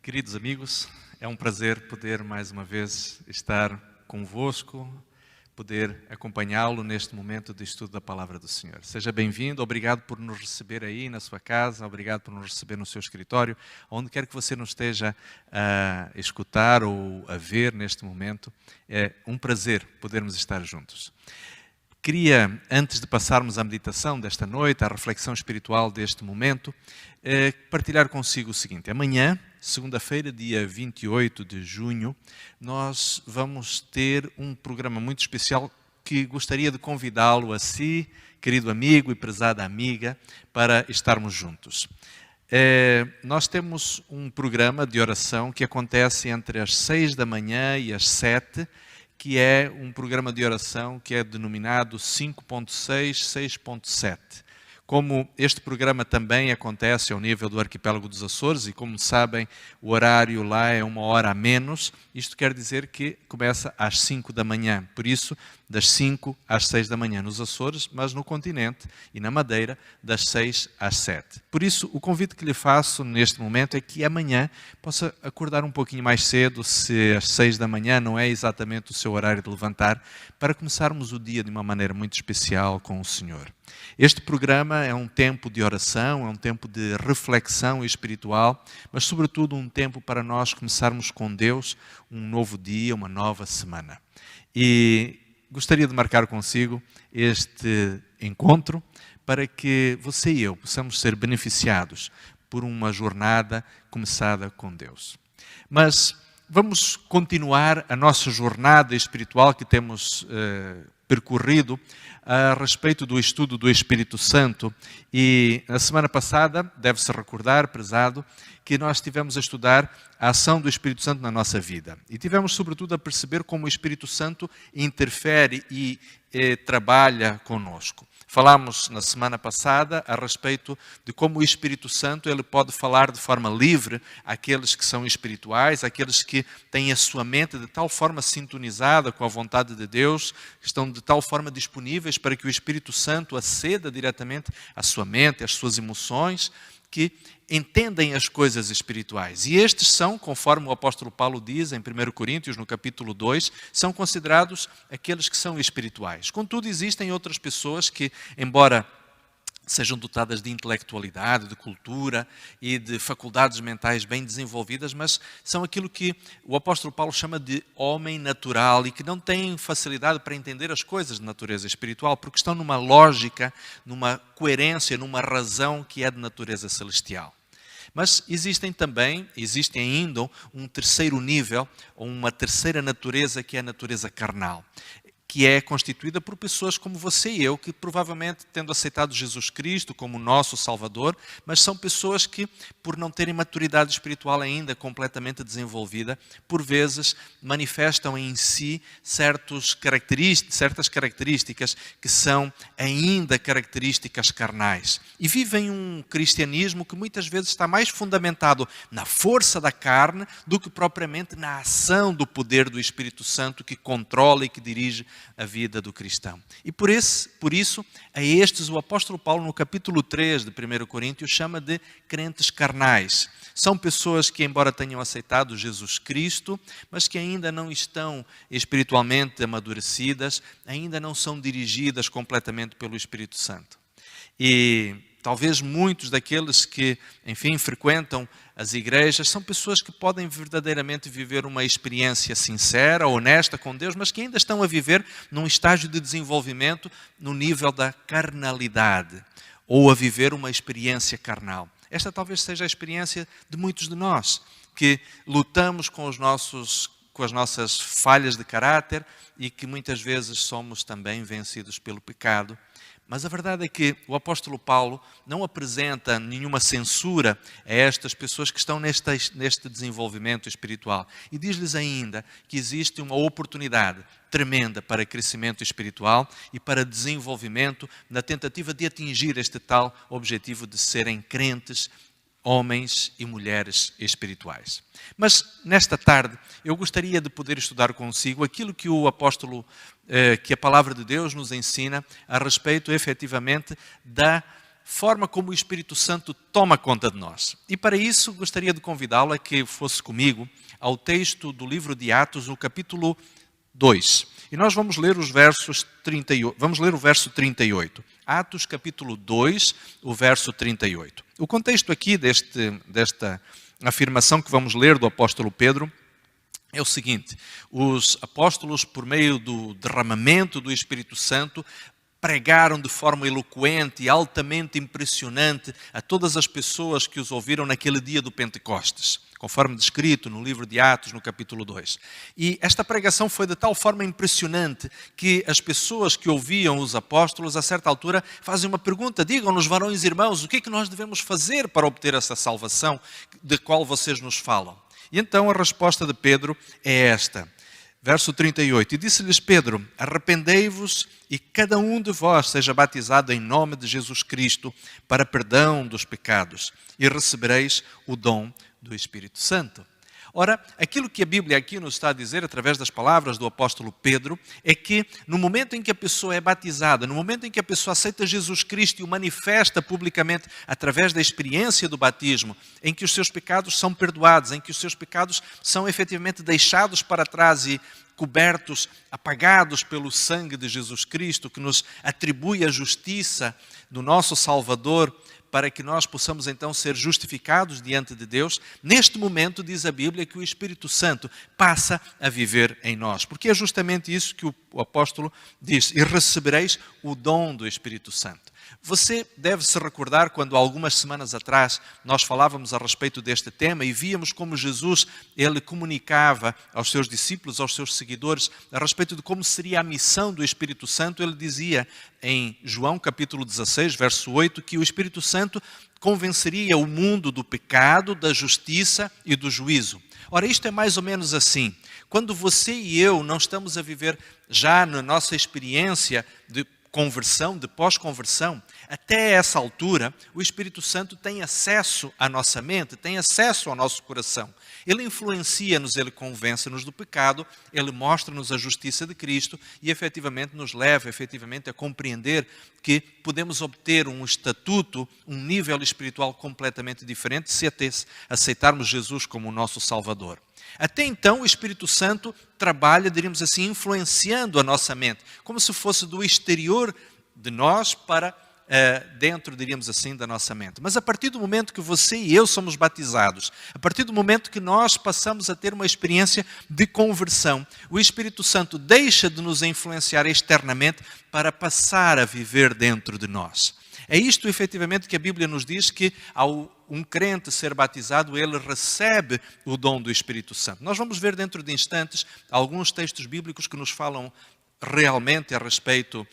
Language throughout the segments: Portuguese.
Queridos amigos, é um prazer poder mais uma vez estar convosco, poder acompanhá-lo neste momento de estudo da Palavra do Senhor. Seja bem-vindo, obrigado por nos receber aí na sua casa, obrigado por nos receber no seu escritório, onde quer que você nos esteja a escutar ou a ver neste momento. É um prazer podermos estar juntos. Queria, antes de passarmos à meditação desta noite, à reflexão espiritual deste momento, partilhar consigo o seguinte. Amanhã, segunda-feira, dia 28 de junho, nós vamos ter um programa muito especial que gostaria de convidá-lo a si, querido amigo e prezada amiga, para estarmos juntos. Nós temos um programa de oração que acontece entre as 6 da manhã e as 7, que é um programa de oração que é denominado 5.6, 6.7. Como este programa também acontece ao nível do arquipélago dos Açores, e como sabem, o horário lá é 1 hora a menos, isto quer dizer que começa às 5 da manhã. Por isso, das 5 às 6 da manhã nos Açores, mas no continente e na Madeira, das 6 às 7. Por isso, o convite que lhe faço neste momento é que amanhã possa acordar um pouquinho mais cedo, se às 6 da manhã não é exatamente o seu horário de levantar, para começarmos o dia de uma maneira muito especial com o Senhor. Este programa é um tempo de oração, é um tempo de reflexão espiritual, mas sobretudo um tempo para nós começarmos com Deus um novo dia, uma nova semana. E gostaria de marcar consigo este encontro para que você e eu possamos ser beneficiados por uma jornada começada com Deus. Mas vamos continuar a nossa jornada espiritual que temos percorrido a respeito do estudo do Espírito Santo. E na semana passada, deve-se recordar, prezado, que nós estivemos a estudar a ação do Espírito Santo na nossa vida. E tivemos sobretudo a perceber como o Espírito Santo interfere e trabalha conosco. Falámos na semana passada a respeito de como o Espírito Santo ele pode falar de forma livre àqueles que são espirituais, àqueles que têm a sua mente de tal forma sintonizada com a vontade de Deus, estão de tal forma disponíveis para que o Espírito Santo aceda diretamente à sua mente, às suas emoções, que entendem as coisas espirituais. E estes são, conforme o apóstolo Paulo diz em 1 Coríntios, no capítulo 2, são considerados aqueles que são espirituais. Contudo, existem outras pessoas que, embora sejam dotadas de intelectualidade, de cultura e de faculdades mentais bem desenvolvidas, mas são aquilo que o apóstolo Paulo chama de homem natural e que não têm facilidade para entender as coisas de natureza espiritual, porque estão numa lógica, numa coerência, numa razão que é de natureza celestial. Mas existe ainda um terceiro nível, ou uma terceira natureza, que é a natureza carnal, que é constituída por pessoas como você e eu, que provavelmente tendo aceitado Jesus Cristo como nosso Salvador, mas são pessoas que, por não terem maturidade espiritual ainda completamente desenvolvida, por vezes manifestam em si certas características que são ainda características carnais. E vivem um cristianismo que muitas vezes está mais fundamentado na força da carne do que propriamente na ação do poder do Espírito Santo que controla e que dirige a vida do cristão. E por isso, a estes o apóstolo Paulo, no capítulo 3 de 1 Coríntios, chama de crentes carnais. São pessoas que, embora tenham aceitado Jesus Cristo, mas que ainda não estão espiritualmente amadurecidas, ainda não são dirigidas completamente pelo Espírito Santo. E talvez muitos daqueles que, frequentam as igrejas, são pessoas que podem verdadeiramente viver uma experiência sincera, honesta com Deus, mas que ainda estão a viver num estágio de desenvolvimento no nível da carnalidade, ou a viver uma experiência carnal. Esta talvez seja a experiência de muitos de nós, que lutamos com as nossas falhas de caráter e que muitas vezes somos também vencidos pelo pecado. Mas a verdade é que o apóstolo Paulo não apresenta nenhuma censura a estas pessoas que estão neste desenvolvimento espiritual. E diz-lhes ainda que existe uma oportunidade tremenda para crescimento espiritual e para desenvolvimento na tentativa de atingir este tal objetivo de serem crentes, homens e mulheres espirituais. Mas nesta tarde eu gostaria de poder estudar consigo aquilo que que a palavra de Deus nos ensina a respeito efetivamente da forma como o Espírito Santo toma conta de nós. E para isso gostaria de convidá-lo a que fosse comigo ao texto do livro de Atos, no capítulo 2. E nós vamos ler os versos 38. Vamos ler o verso 38. Atos capítulo 2, o verso 38. O contexto aqui desta afirmação que vamos ler do apóstolo Pedro é o seguinte: os apóstolos, por meio do derramamento do Espírito Santo, pregaram de forma eloquente e altamente impressionante a todas as pessoas que os ouviram naquele dia do Pentecostes, conforme descrito no livro de Atos, no capítulo 2. E esta pregação foi de tal forma impressionante que as pessoas que ouviam os apóstolos, a certa altura, fazem uma pergunta: digam-nos, varões e irmãos, o que é que nós devemos fazer para obter essa salvação de qual vocês nos falam? E então a resposta de Pedro é esta. Verso 38, e disse-lhes Pedro: arrependei-vos e cada um de vós seja batizado em nome de Jesus Cristo para perdão dos pecados e recebereis o dom do Espírito Santo. Ora, aquilo que a Bíblia aqui nos está a dizer, através das palavras do apóstolo Pedro, é que no momento em que a pessoa é batizada, no momento em que a pessoa aceita Jesus Cristo e o manifesta publicamente através da experiência do batismo, em que os seus pecados são perdoados, em que os seus pecados são efetivamente deixados para trás e cobertos, apagados pelo sangue de Jesus Cristo, que nos atribui a justiça do nosso Salvador, para que nós possamos então ser justificados diante de Deus. Neste momento diz a Bíblia que o Espírito Santo passa a viver em nós, porque é justamente isso que o apóstolo diz: e recebereis o dom do Espírito Santo. Você deve se recordar quando algumas semanas atrás nós falávamos a respeito deste tema e víamos como Jesus, ele comunicava aos seus discípulos, aos seus seguidores, a respeito de como seria a missão do Espírito Santo. Ele dizia em João capítulo 16, verso 8, que o Espírito Santo convenceria o mundo do pecado, da justiça e do juízo. Ora, isto é mais ou menos assim. Quando você e eu não estamos a viver já na nossa experiência de conversão, de pós-conversão, até essa altura, o Espírito Santo tem acesso à nossa mente, tem acesso ao nosso coração. Ele influencia-nos, ele convence-nos do pecado, ele mostra-nos a justiça de Cristo e efetivamente nos leva a compreender que podemos obter um estatuto, um nível espiritual completamente diferente se aceitarmos Jesus como o nosso Salvador. Até então, o Espírito Santo trabalha, diríamos assim, influenciando a nossa mente, como se fosse do exterior de nós para dentro, diríamos assim, da nossa mente. Mas a partir do momento que você e eu somos batizados, a partir do momento que nós passamos a ter uma experiência de conversão, o Espírito Santo deixa de nos influenciar externamente para passar a viver dentro de nós. É isto, efetivamente, que a Bíblia nos diz, que ao um crente ser batizado, ele recebe o dom do Espírito Santo. Nós vamos ver dentro de instantes alguns textos bíblicos que nos falam realmente a respeito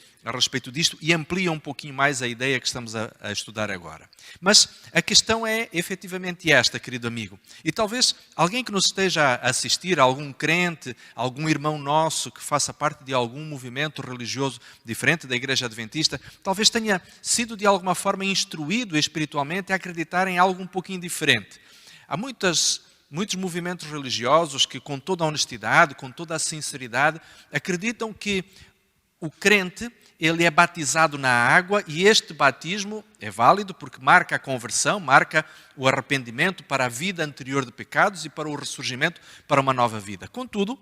disto e ampliam um pouquinho mais a ideia que estamos a estudar agora. Mas a questão é efetivamente esta, querido amigo. E talvez alguém que nos esteja a assistir, algum crente, algum irmão nosso que faça parte de algum movimento religioso diferente da Igreja Adventista, talvez tenha sido de alguma forma instruído espiritualmente a acreditar em algo um pouquinho diferente. Há muitos movimentos religiosos que, com toda a honestidade, com toda a sinceridade, acreditam que o crente, ele é batizado na água e este batismo é válido porque marca a conversão, marca o arrependimento para a vida anterior de pecados e para o ressurgimento para uma nova vida. Contudo,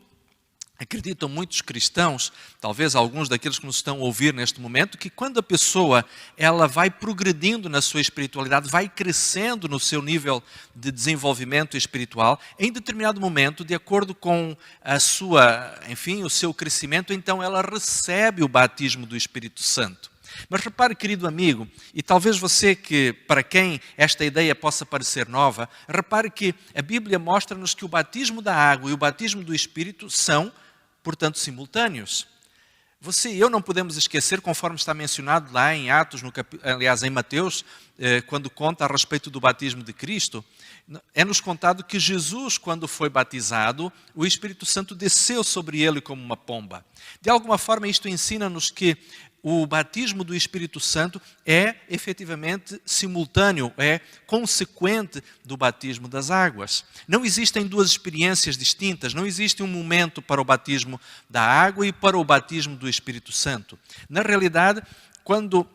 acreditam muitos cristãos, talvez alguns daqueles que nos estão a ouvir neste momento, que quando a pessoa ela vai progredindo na sua espiritualidade, vai crescendo no seu nível de desenvolvimento espiritual, em determinado momento, de acordo com o seu crescimento, então ela recebe o batismo do Espírito Santo. Mas repare, querido amigo, e talvez você para quem esta ideia possa parecer nova, repare que a Bíblia mostra-nos que o batismo da água e o batismo do Espírito são, portanto, simultâneos. Você e eu não podemos esquecer, conforme está mencionado lá em Atos, em Mateus, quando conta a respeito do batismo de Cristo, é-nos contado que Jesus, quando foi batizado, o Espírito Santo desceu sobre ele como uma pomba. De alguma forma, isto ensina-nos que o batismo do Espírito Santo é efetivamente simultâneo, é consequente do batismo das águas. Não existem duas experiências distintas, não existe um momento para o batismo da água e para o batismo do Espírito Santo. Na realidade, quando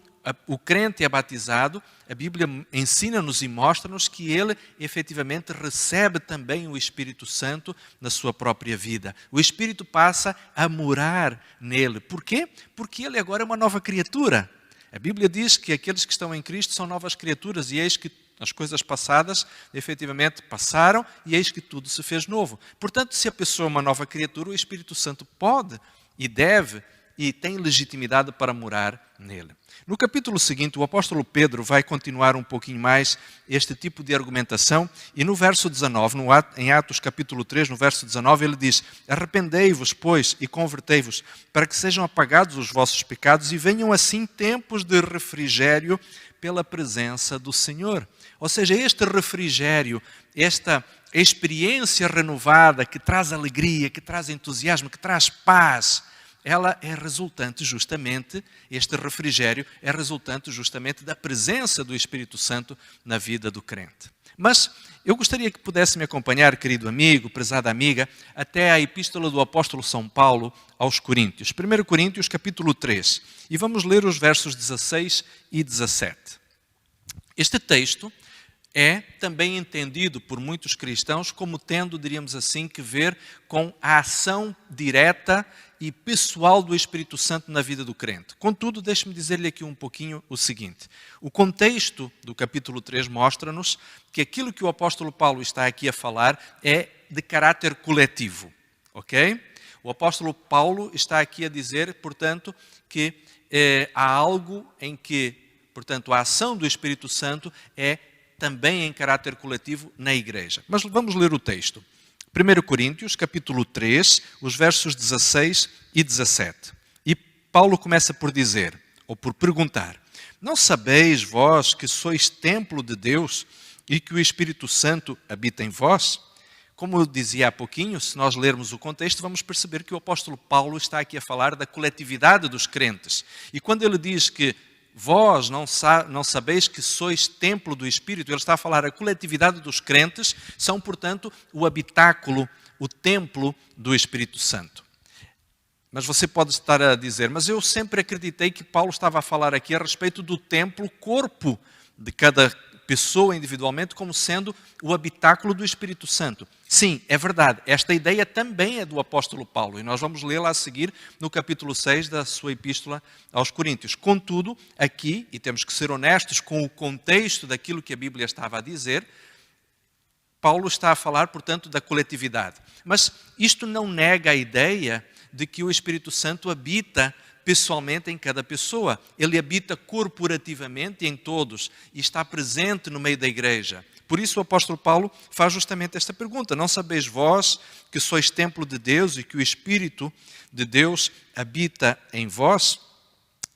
o crente é batizado, a Bíblia ensina-nos e mostra-nos que ele efetivamente recebe também o Espírito Santo na sua própria vida. O Espírito passa a morar nele. Por quê? Porque ele agora é uma nova criatura. A Bíblia diz que aqueles que estão em Cristo são novas criaturas e eis que as coisas passadas efetivamente passaram e eis que tudo se fez novo. Portanto, se a pessoa é uma nova criatura, o Espírito Santo pode e deve e tem legitimidade para morar nele. No capítulo seguinte, o apóstolo Pedro vai continuar um pouquinho mais este tipo de argumentação e no verso 19, em Atos capítulo 3, no verso 19, ele diz: arrependei-vos, pois, e convertei-vos, para que sejam apagados os vossos pecados e venham assim tempos de refrigério pela presença do Senhor. Ou seja, este refrigério, esta experiência renovada que traz alegria, que traz entusiasmo, que traz paz, ela é resultante justamente, este refrigério é resultante justamente da presença do Espírito Santo na vida do crente. Mas eu gostaria que pudesse me acompanhar, querido amigo, prezada amiga, até a epístola do apóstolo São Paulo aos Coríntios. 1 Coríntios, capítulo 3. E vamos ler os versos 16 e 17. Este texto é também entendido por muitos cristãos como tendo, diríamos assim, que ver com a ação direta e pessoal do Espírito Santo na vida do crente. Contudo, deixe-me dizer-lhe aqui um pouquinho o seguinte. O contexto do capítulo 3 mostra-nos que aquilo que o apóstolo Paulo está aqui a falar é de caráter coletivo. Ok? O apóstolo Paulo está aqui a dizer, portanto, que há algo em que, portanto, a ação do Espírito Santo é também em caráter coletivo na igreja. Mas vamos ler o texto. 1 Coríntios, capítulo 3, os versos 16 e 17. E Paulo começa por dizer, ou por perguntar: não sabeis vós que sois templo de Deus e que o Espírito Santo habita em vós? Como eu dizia há pouquinho, se nós lermos o contexto, vamos perceber que o apóstolo Paulo está aqui a falar da coletividade dos crentes. E quando ele diz que vós não sabeis que sois templo do Espírito, ele está a falar a coletividade dos crentes, são, portanto, o habitáculo, o templo do Espírito Santo. Mas você pode estar a dizer, mas eu sempre acreditei que Paulo estava a falar aqui a respeito do templo, corpo de cada pessoa individualmente, como sendo o habitáculo do Espírito Santo. Sim, é verdade. Esta ideia também é do apóstolo Paulo. E nós vamos lê-la a seguir no capítulo 6 da sua epístola aos Coríntios. Contudo, aqui, e temos que ser honestos com o contexto daquilo que a Bíblia estava a dizer, Paulo está a falar, portanto, da coletividade. Mas isto não nega a ideia de que o Espírito Santo habita pessoalmente em cada pessoa. Ele habita corporativamente em todos e está presente no meio da igreja. Por isso o apóstolo Paulo faz justamente esta pergunta: não sabeis vós que sois templo de Deus e que o Espírito de Deus habita em vós?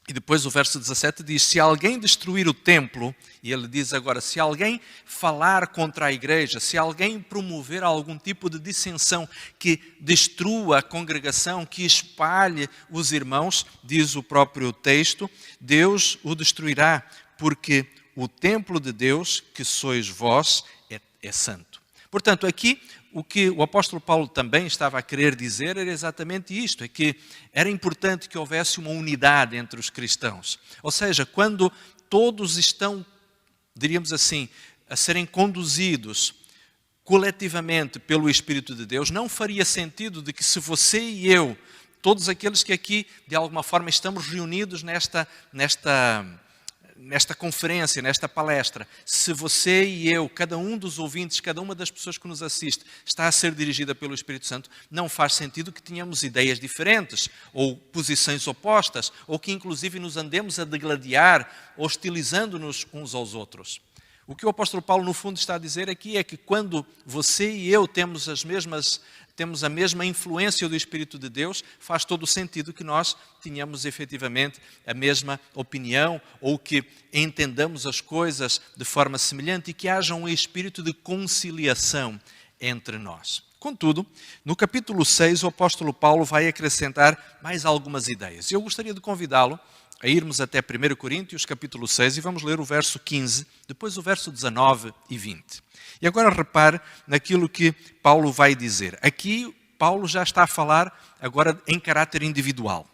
E depois o verso 17 diz: se alguém destruir o templo, e ele diz agora, se alguém falar contra a igreja, se alguém promover algum tipo de dissensão que destrua a congregação, que espalhe os irmãos, diz o próprio texto, Deus o destruirá, porque o templo de Deus, que sois vós, é santo. Portanto, aqui o que o apóstolo Paulo também estava a querer dizer era exatamente isto, é que era importante que houvesse uma unidade entre os cristãos. Ou seja, quando todos estão, diríamos assim, a serem conduzidos coletivamente pelo Espírito de Deus, não faria sentido de que se você e eu, todos aqueles que aqui de alguma forma estamos reunidos nesta conferência, nesta palestra, se você e eu, cada um dos ouvintes, cada uma das pessoas que nos assiste, está a ser dirigida pelo Espírito Santo, não faz sentido que tenhamos ideias diferentes, ou posições opostas, ou que inclusive nos andemos a degladiar, hostilizando-nos uns aos outros. O que o apóstolo Paulo no fundo está a dizer aqui é que quando você e eu temos a mesma influência do Espírito de Deus, faz todo o sentido que nós tenhamos efetivamente a mesma opinião ou que entendamos as coisas de forma semelhante e que haja um espírito de conciliação entre nós. Contudo, no capítulo 6, o apóstolo Paulo vai acrescentar mais algumas ideias. Eu gostaria de convidá-lo a irmos até 1 Coríntios, capítulo 6, e vamos ler o verso 15, depois o verso 19 e 20. E agora repare naquilo que Paulo vai dizer. Aqui, Paulo já está a falar agora em caráter individual.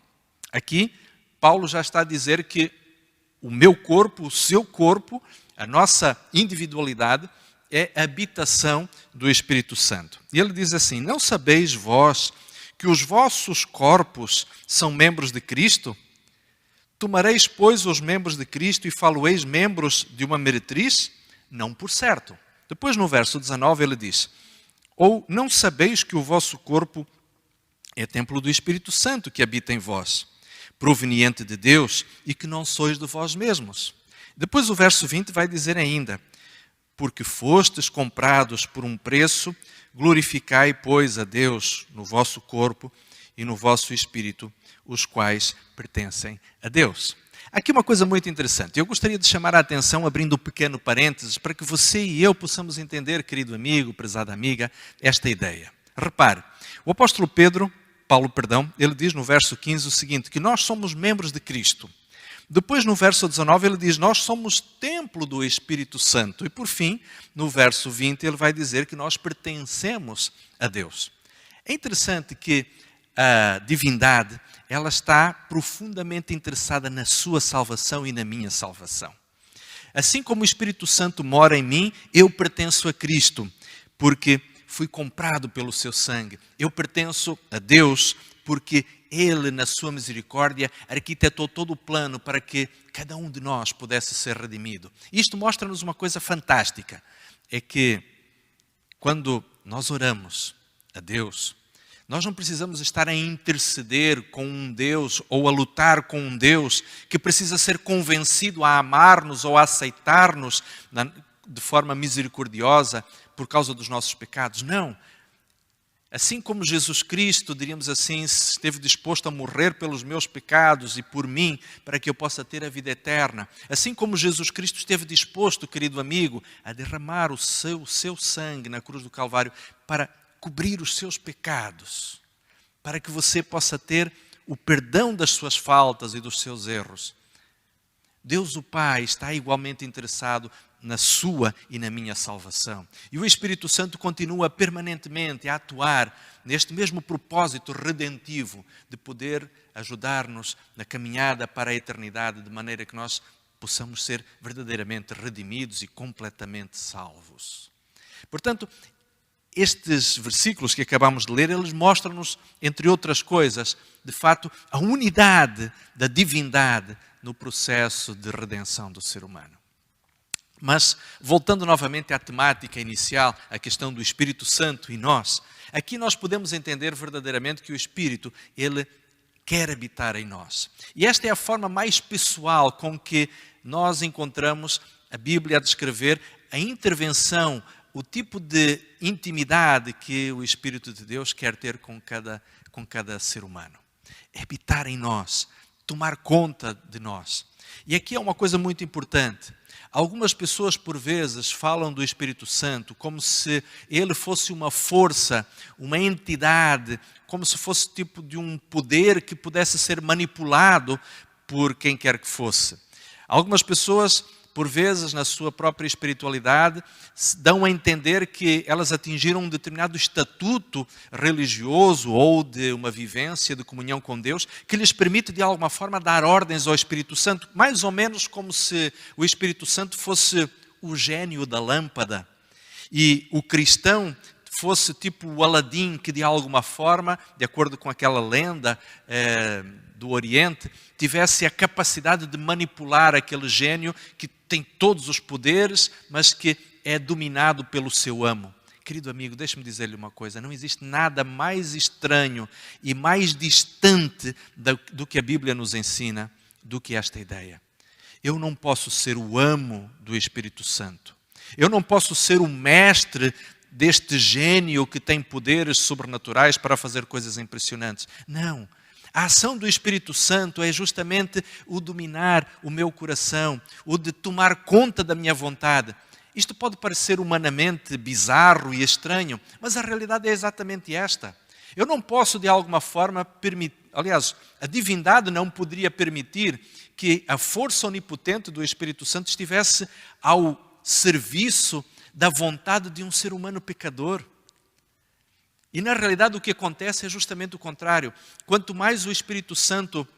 Aqui, Paulo já está a dizer que o meu corpo, o seu corpo, a nossa individualidade é a habitação do Espírito Santo. E ele diz assim: não sabeis vós que os vossos corpos são membros de Cristo? Tomareis, pois, os membros de Cristo e faloeis membros de uma meretriz? Não por certo. Depois no verso 19 ele diz: ou não sabeis que o vosso corpo é templo do Espírito Santo que habita em vós, proveniente de Deus, e que não sois de vós mesmos? Depois o verso 20 vai dizer ainda: porque fostes comprados por um preço, glorificai, pois, a Deus no vosso corpo e no vosso espírito, os quais pertencem a Deus. Aqui uma coisa muito interessante. Eu gostaria de chamar a atenção, abrindo um pequeno parênteses, para que você e eu possamos entender, querido amigo, prezada amiga, esta ideia. Repare, o apóstolo Paulo, ele diz no verso 15 o seguinte, que nós somos membros de Cristo. Depois, no verso 19, ele diz, nós somos templo do Espírito Santo. E, por fim, no verso 20, ele vai dizer que nós pertencemos a Deus. É interessante que a divindade, ela está profundamente interessada na sua salvação e na minha salvação. Assim como o Espírito Santo mora em mim, eu pertenço a Cristo, porque fui comprado pelo seu sangue. Eu pertenço a Deus, porque Ele, na sua misericórdia, arquitetou todo o plano para que cada um de nós pudesse ser redimido. Isto mostra-nos uma coisa fantástica, é que quando nós oramos a Deus, nós não precisamos estar a interceder com um Deus ou a lutar com um Deus que precisa ser convencido a amar-nos ou a aceitar-nos de forma misericordiosa por causa dos nossos pecados. Não. Assim como Jesus Cristo, diríamos assim, esteve disposto a morrer pelos meus pecados e por mim, para que eu possa ter a vida eterna. Assim como Jesus Cristo esteve disposto, querido amigo, a derramar o seu sangue na cruz do Calvário para cobrir os seus pecados, para que você possa ter o perdão das suas faltas e dos seus erros. Deus o Pai está igualmente interessado na sua e na minha salvação. E o Espírito Santo continua permanentemente a atuar neste mesmo propósito redentivo de poder ajudar-nos na caminhada para a eternidade, de maneira que nós possamos ser verdadeiramente redimidos e completamente salvos. Portanto, estes versículos que acabamos de ler, eles mostram-nos, entre outras coisas, de fato, a unidade da divindade no processo de redenção do ser humano. Mas, voltando novamente à temática inicial, a questão do Espírito Santo e nós, aqui nós podemos entender verdadeiramente que o Espírito, ele quer habitar em nós. E esta é a forma mais pessoal com que nós encontramos a Bíblia a descrever a intervenção, o tipo de intimidade que o Espírito de Deus quer ter com cada ser humano. É habitar em nós, tomar conta de nós. E aqui é uma coisa muito importante. Algumas pessoas, por vezes, falam do Espírito Santo como se ele fosse uma força, uma entidade, como se fosse tipo de um poder que pudesse ser manipulado por quem quer que fosse. Algumas pessoas, por vezes, na sua própria espiritualidade, dão a entender que elas atingiram um determinado estatuto religioso ou de uma vivência de comunhão com Deus que lhes permite, de alguma forma, dar ordens ao Espírito Santo, mais ou menos como se o Espírito Santo fosse o gênio da lâmpada e o cristão fosse tipo o Aladim, que de alguma forma, de acordo com aquela lenda do Oriente, tivesse a capacidade de manipular aquele gênio que tem todos os poderes, mas que é dominado pelo seu amo. Querido amigo, deixe-me dizer-lhe uma coisa, não existe nada mais estranho e mais distante do que a Bíblia nos ensina do que esta ideia. Eu não posso ser o amo do Espírito Santo. Eu não posso ser o mestre deste gênio que tem poderes sobrenaturais para fazer coisas impressionantes. Não. A ação do Espírito Santo é justamente o dominar o meu coração, o de tomar conta da minha vontade. Isto pode parecer humanamente bizarro e estranho, mas a realidade é exatamente esta. Eu não posso, de alguma forma, permitir... Aliás, a divindade não poderia permitir que a força onipotente do Espírito Santo estivesse ao serviço da vontade de um ser humano pecador. E na realidade o que acontece é justamente o contrário. Quanto mais o Espírito Santo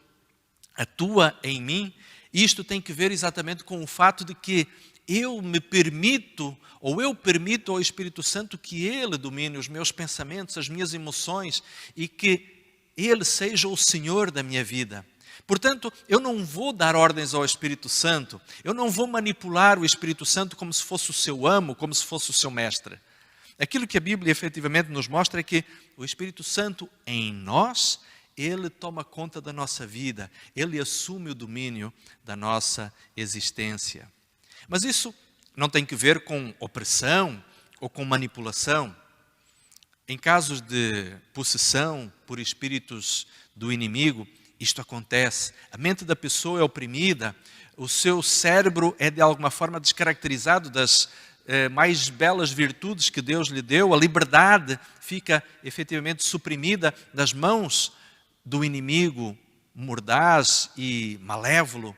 atua em mim, Isto tem que ver exatamente com o fato de que eu me permito, ou eu permito ao Espírito Santo que Ele domine os meus pensamentos, as minhas emoções, e que Ele seja o Senhor da minha vida. Portanto, eu não vou dar ordens ao Espírito Santo, eu não vou manipular o Espírito Santo como se fosse o seu amo, como se fosse o seu mestre. Aquilo que a Bíblia efetivamente nos mostra é que o Espírito Santo em nós, Ele toma conta da nossa vida, Ele assume o domínio da nossa existência. Mas isso não tem que ver com opressão ou com manipulação. Em casos de possessão por espíritos do inimigo, isto acontece. A mente da pessoa é oprimida, o seu cérebro é de alguma forma descaracterizado das mais belas virtudes que Deus lhe deu, a liberdade fica efetivamente suprimida das mãos do inimigo mordaz e malévolo.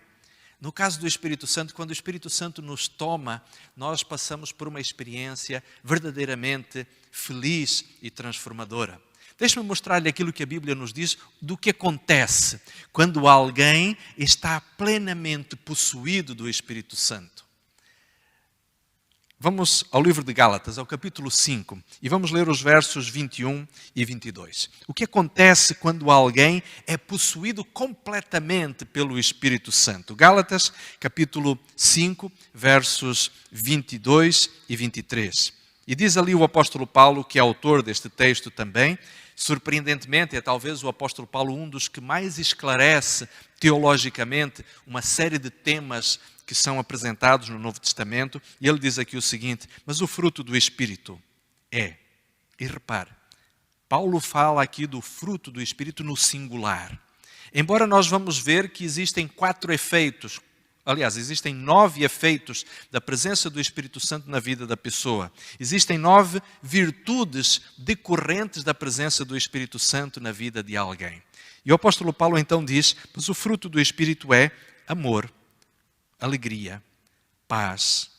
No caso do Espírito Santo, quando o Espírito Santo nos toma, nós passamos por uma experiência verdadeiramente feliz e transformadora. Deixe-me mostrar-lhe aquilo que a Bíblia nos diz do que acontece quando alguém está plenamente possuído do Espírito Santo. Vamos ao livro de Gálatas, ao capítulo 5, e vamos ler os versos 21 e 22. O que acontece quando alguém é possuído completamente pelo Espírito Santo? Gálatas, capítulo 5, versos 22 e 23. E diz ali o apóstolo Paulo, que é autor deste texto também, surpreendentemente, é talvez o apóstolo Paulo um dos que mais esclarece teologicamente uma série de temas que são apresentados no Novo Testamento, e ele diz aqui o seguinte: mas o fruto do Espírito é, e repare, Paulo fala aqui do fruto do Espírito no singular. Embora nós vamos ver que existem 4 efeitos, aliás, existem 9 efeitos da presença do Espírito Santo na vida da pessoa. Existem 9 virtudes decorrentes da presença do Espírito Santo na vida de alguém. E o apóstolo Paulo então diz, mas o fruto do Espírito é amor, alegria, paz,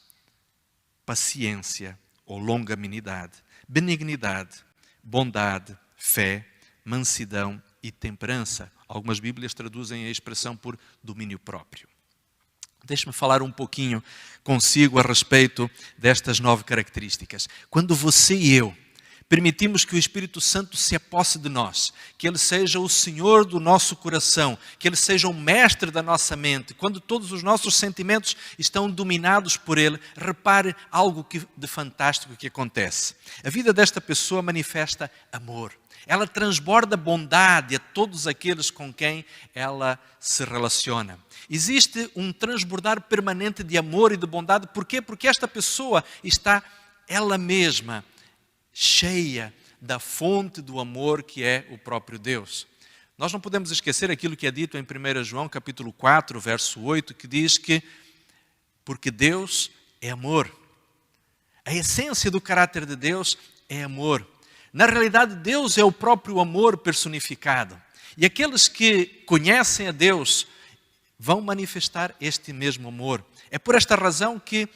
paciência ou longanimidade, benignidade, bondade, fé, mansidão e temperança. Algumas Bíblias traduzem a expressão por domínio próprio. Deixe-me falar um pouquinho consigo a respeito destas 9 características. Quando você e eu permitimos que o Espírito Santo se aposse de nós, que Ele seja o Senhor do nosso coração, que Ele seja o mestre da nossa mente, quando todos os nossos sentimentos estão dominados por Ele, repare algo de fantástico que acontece. A vida desta pessoa manifesta amor. Ela transborda bondade a todos aqueles com quem ela se relaciona. Existe um transbordar permanente de amor e de bondade. Por quê? Porque esta pessoa está ela mesma cheia da fonte do amor que é o próprio Deus. Nós não podemos esquecer aquilo que é dito em 1 João capítulo 4, verso 8, que diz que porque Deus é amor. A essência do caráter de Deus é amor. Na realidade, Deus é o próprio amor personificado. E aqueles que conhecem a Deus vão manifestar este mesmo amor. É por esta razão que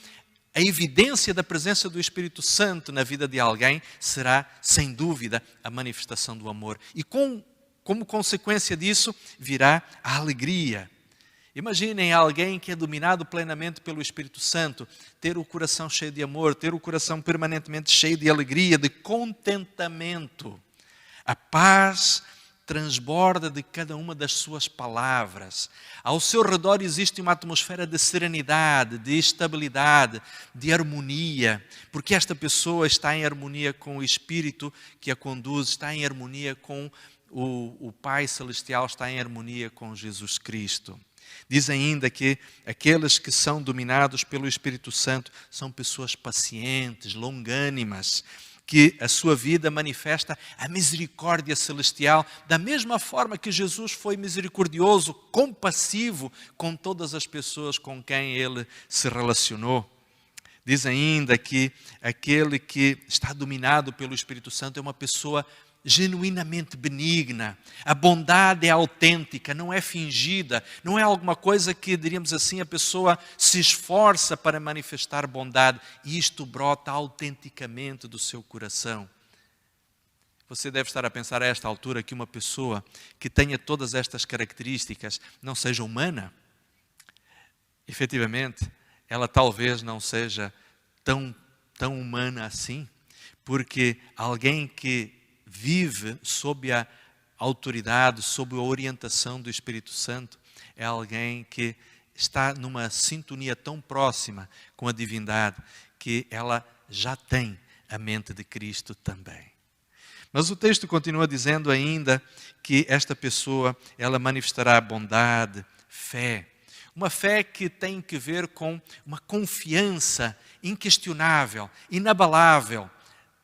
a evidência da presença do Espírito Santo na vida de alguém será, sem dúvida, a manifestação do amor. E como consequência disso, virá a alegria. Imaginem alguém que é dominado plenamente pelo Espírito Santo, ter o coração cheio de amor, ter o coração permanentemente cheio de alegria, de contentamento. A paz transborda de cada uma das suas palavras. Ao seu redor existe uma atmosfera de serenidade, de estabilidade, de harmonia, porque esta pessoa está em harmonia com o Espírito que a conduz, está em harmonia com o Pai Celestial, está em harmonia com Jesus Cristo. Diz ainda que aqueles que são dominados pelo Espírito Santo são pessoas pacientes, longânimas, que a sua vida manifesta a misericórdia celestial, da mesma forma que Jesus foi misericordioso, compassivo com todas as pessoas com quem Ele se relacionou. Diz ainda que aquele que está dominado pelo Espírito Santo é uma pessoa genuinamente benigna. A bondade é autêntica, não é fingida, não é alguma coisa que, diríamos assim, a pessoa se esforça para manifestar bondade. E isto brota autenticamente do seu coração. Você deve estar a pensar a esta altura que uma pessoa que tenha todas estas características não seja humana. efetivamente, ela talvez não seja tão humana assim, porque alguém que vive sob a autoridade, sob a orientação do Espírito Santo, é alguém que está numa sintonia tão próxima com a divindade que ela já tem a mente de Cristo também. Mas o texto continua dizendo ainda que esta pessoa, ela manifestará bondade, fé. Uma fé que tem que ver com uma confiança inquestionável, inabalável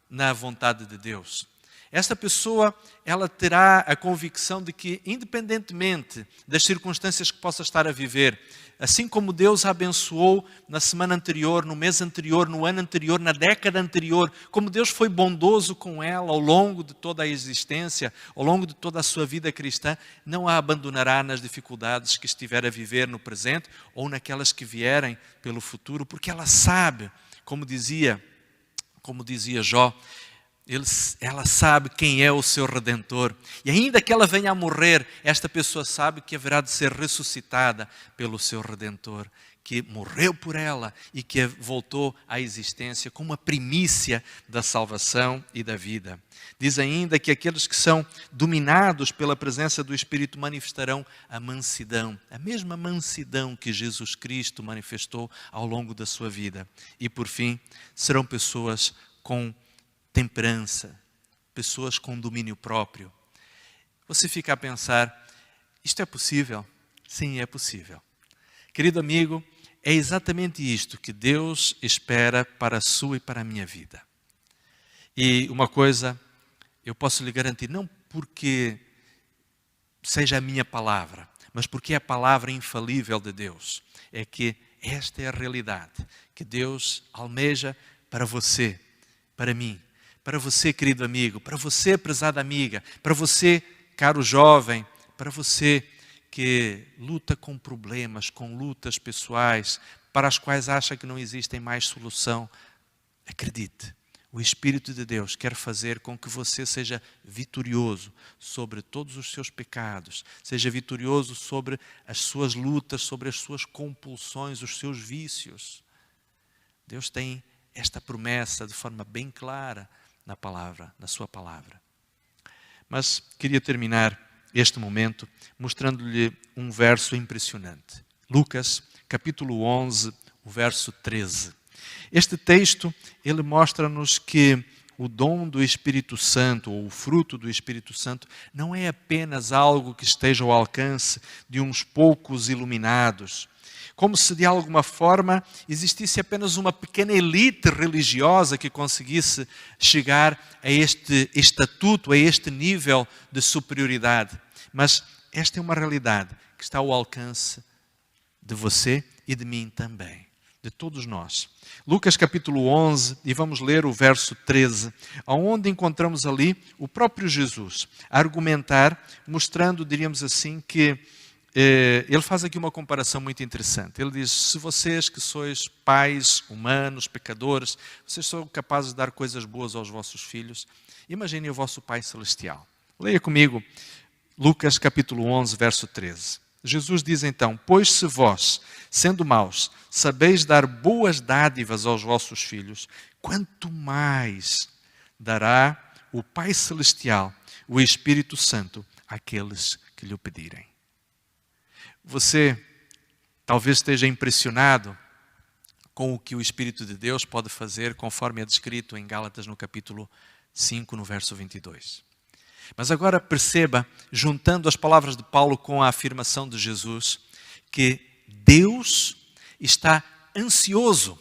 na vontade de Deus. Esta pessoa, ela terá a convicção de que, independentemente das circunstâncias que possa estar a viver, assim como Deus a abençoou na semana anterior, no mês anterior, no ano anterior, na década anterior, como Deus foi bondoso com ela ao longo de toda a existência, ao longo de toda a sua vida cristã, não a abandonará nas dificuldades que estiver a viver no presente ou naquelas que vierem pelo futuro, porque ela sabe, como dizia Jó, ela sabe quem é o seu Redentor. E ainda que ela venha a morrer, esta pessoa sabe que haverá de ser ressuscitada pelo seu Redentor, que morreu por ela e que voltou à existência como a primícia da salvação e da vida. Diz ainda que aqueles que são dominados pela presença do Espírito manifestarão a mansidão, a mesma mansidão que Jesus Cristo manifestou ao longo da sua vida. E por fim, serão pessoas com temperança, pessoas com domínio próprio. Você fica a pensar, isto é possível? Sim, é possível. Querido amigo, é exatamente isto que Deus espera para a sua e para a minha vida. E uma coisa eu posso lhe garantir, não porque seja a minha palavra, mas porque é a palavra infalível de Deus, é que esta é a realidade que Deus almeja para você, para mim, para você, querido amigo, para você, prezada amiga, para você, caro jovem, para você que luta com problemas, com lutas pessoais, para as quais acha que não existem mais solução. Acredite, o Espírito de Deus quer fazer com que você seja vitorioso sobre todos os seus pecados, seja vitorioso sobre as suas lutas, sobre as suas compulsões, os seus vícios. Deus tem esta promessa de forma bem clara na palavra, na sua palavra. Mas queria terminar este momento mostrando-lhe um verso impressionante. Lucas, capítulo 11, o verso 13. Este texto, ele mostra-nos que o dom do Espírito Santo, ou o fruto do Espírito Santo, não é apenas algo que esteja ao alcance de uns poucos iluminados, como se de alguma forma existisse apenas uma pequena elite religiosa que conseguisse chegar a este estatuto, a este nível de superioridade. Mas esta é uma realidade que está ao alcance de você e de mim também, de todos nós. Lucas capítulo 11, e vamos ler o verso 13, onde encontramos ali o próprio Jesus a argumentar, mostrando, diríamos assim, que ele faz aqui uma comparação muito interessante. Ele diz, se vocês que sois pais humanos, pecadores, vocês são capazes de dar coisas boas aos vossos filhos, imaginem o vosso Pai Celestial. Leia comigo Lucas capítulo 11, verso 13. Jesus diz então, pois se vós, sendo maus, sabeis dar boas dádivas aos vossos filhos, quanto mais dará o Pai Celestial, o Espírito Santo, àqueles que lhe o pedirem. Você talvez esteja impressionado com o que o Espírito de Deus pode fazer, conforme é descrito em Gálatas no capítulo 5, no verso 22. Mas agora perceba, juntando as palavras de Paulo com a afirmação de Jesus, que Deus está ansioso.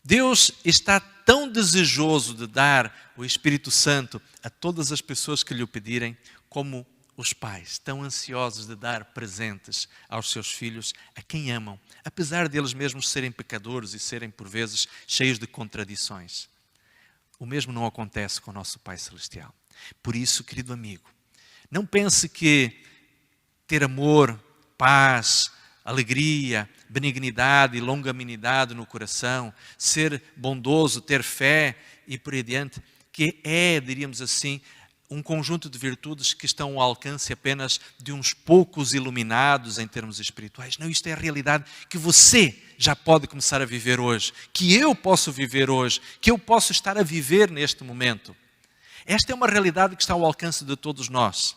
Deus está tão desejoso de dar o Espírito Santo a todas as pessoas que lhe o pedirem, como os pais, tão ansiosos de dar presentes aos seus filhos, a quem amam, apesar de eles mesmos serem pecadores e serem, por vezes, cheios de contradições. O mesmo não acontece com o nosso Pai Celestial. Por isso, querido amigo, não pense que ter amor, paz, alegria, benignidade e longanimidade no coração, ser bondoso, ter fé e por aí adiante, que é, diríamos assim, um conjunto de virtudes que estão ao alcance apenas de uns poucos iluminados em termos espirituais. Não, isto é a realidade que você já pode começar a viver hoje, que eu posso viver hoje, que eu posso estar a viver neste momento. Esta é uma realidade que está ao alcance de todos nós.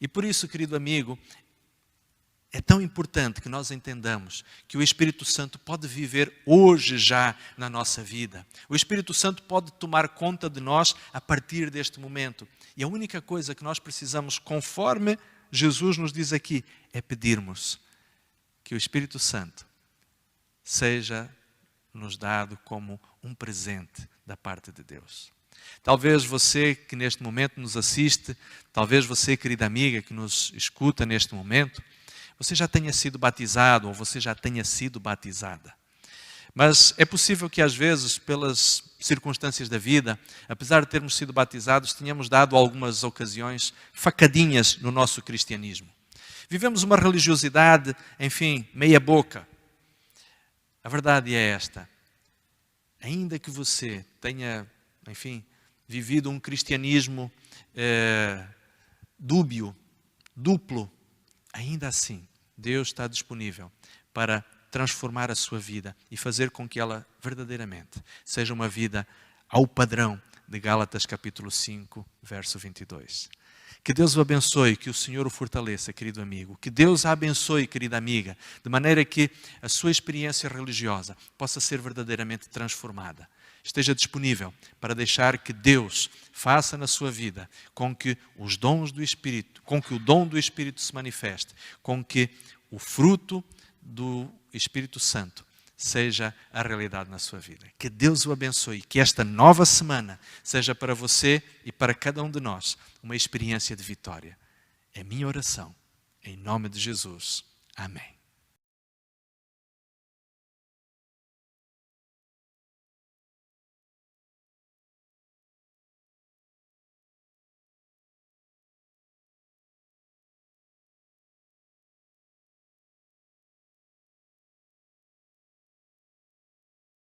E por isso, querido amigo, é tão importante que nós entendamos que o Espírito Santo pode viver hoje já na nossa vida. O Espírito Santo pode tomar conta de nós a partir deste momento. E a única coisa que nós precisamos, conforme Jesus nos diz aqui, é pedirmos que o Espírito Santo seja nos dado como um presente da parte de Deus. Talvez você que neste momento nos assiste, talvez você, querida amiga, que nos escuta neste momento, você já tenha sido batizado ou você já tenha sido batizada. Mas é possível que às vezes, pelas circunstâncias da vida, apesar de termos sido batizados, tenhamos dado algumas ocasiões facadinhas no nosso cristianismo. Vivemos uma religiosidade, enfim, meia boca. A verdade é esta. Ainda que você tenha, enfim, vivido um cristianismo dúbio, duplo, ainda assim, Deus está disponível para transformar a sua vida e fazer com que ela verdadeiramente seja uma vida ao padrão de Gálatas capítulo 5, verso 22. Que Deus o abençoe, que o Senhor o fortaleça, querido amigo. Que Deus a abençoe, querida amiga, de maneira que a sua experiência religiosa possa ser verdadeiramente transformada. Esteja disponível para deixar que Deus faça na sua vida com que os dons do Espírito, com que o dom do Espírito se manifeste, com que o fruto do Espírito Santo seja a realidade na sua vida. Que Deus o abençoe, que esta nova semana seja para você e para cada um de nós uma experiência de vitória. É minha oração, em nome de Jesus. Amém.